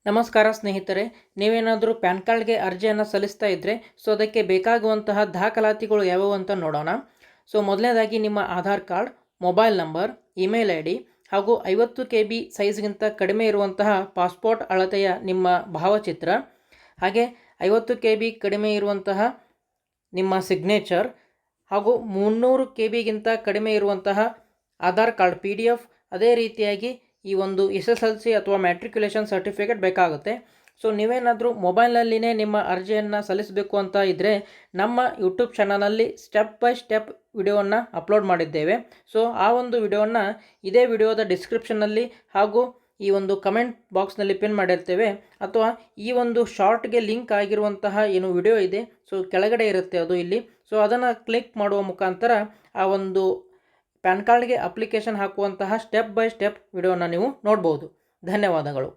ನಮಸ್ಕಾರ ಸ್ನೇಹಿತರೆ, ನೀವೇನಾದರೂ ಪ್ಯಾನ್ ಕಾರ್ಡ್ಗೆ ಅರ್ಜಿಯನ್ನು ಸಲ್ಲಿಸ್ತಾ ಇದ್ದರೆ ಅದಕ್ಕೆ ಬೇಕಾಗುವಂತಹ ದಾಖಲಾತಿಗಳು ಯಾವುವು ಅಂತ ನೋಡೋಣ. ಮೊದಲನೇದಾಗಿ ನಿಮ್ಮ Aadhaar card, mobile number, email I D ಹಾಗೂ 50 KB ಸೈಜ್ಗಿಂತ ಕಡಿಮೆ ಇರುವಂತಹ ಪಾಸ್ಪೋರ್ಟ್ ಅಳತೆಯ ನಿಮ್ಮ ಭಾವಚಿತ್ರ, ಹಾಗೆ 50 KB ಕಡಿಮೆ ಇರುವಂತಹ ನಿಮ್ಮ ಸಿಗ್ನೇಚರ್ ಹಾಗೂ 300 KBಗಿಂತ ಕಡಿಮೆ ಇರುವಂತಹ ಆಧಾರ್ ಕಾರ್ಡ್ PDF, ಅದೇ ರೀತಿಯಾಗಿ ಈ ಒಂದು SSLC ಅಥವಾ ಮ್ಯಾಟ್ರಿಕ್ಯುಲೇಷನ್ ಸರ್ಟಿಫಿಕೇಟ್ ಬೇಕಾಗುತ್ತೆ. ನೀವೇನಾದರೂ ಮೊಬೈಲ್ನಲ್ಲಿನೇ ನಿಮ್ಮ ಅರ್ಜಿಯನ್ನು ಸಲ್ಲಿಸಬೇಕು ಅಂತ ಇದ್ದರೆ ನಮ್ಮ ಯೂಟ್ಯೂಬ್ ಚಾನಲಲ್ಲಿ ಸ್ಟೆಪ್ ಬೈ ಸ್ಟೆಪ್ ವಿಡಿಯೋವನ್ನು ಅಪ್ಲೋಡ್ ಮಾಡಿದ್ದೇವೆ. ಆ ಒಂದು ವಿಡಿಯೋವನ್ನು ಇದೇ ವಿಡಿಯೋದ ಡಿಸ್ಕ್ರಿಪ್ಷನ್ನಲ್ಲಿ ಹಾಗೂ ಈ ಒಂದು ಕಮೆಂಟ್ ಬಾಕ್ಸ್ನಲ್ಲಿ ಪಿನ್ ಮಾಡಿರ್ತೇವೆ, ಅಥವಾ ಈ ಒಂದು ಶಾರ್ಟ್ಗೆ ಲಿಂಕ್ ಆಗಿರುವಂತಹ ಏನು ವಿಡಿಯೋ ಇದೆ ಕೆಳಗಡೆ ಇರುತ್ತೆ ಅದು ಇಲ್ಲಿ. ಅದನ್ನು ಕ್ಲಿಕ್ ಮಾಡುವ ಮುಖಾಂತರ ಆ ಒಂದು ಪ್ಯಾನ್ ಕಾರ್ಡ್ಗೆ ಅಪ್ಲಿಕೇಶನ್ ಹಾಕುವಂತಹ ಸ್ಟೆಪ್ ಬೈ ಸ್ಟೆಪ್ ವಿಡಿಯೋನ ನೀವು ನೋಡ್ಬೋದು. ಧನ್ಯವಾದಗಳು.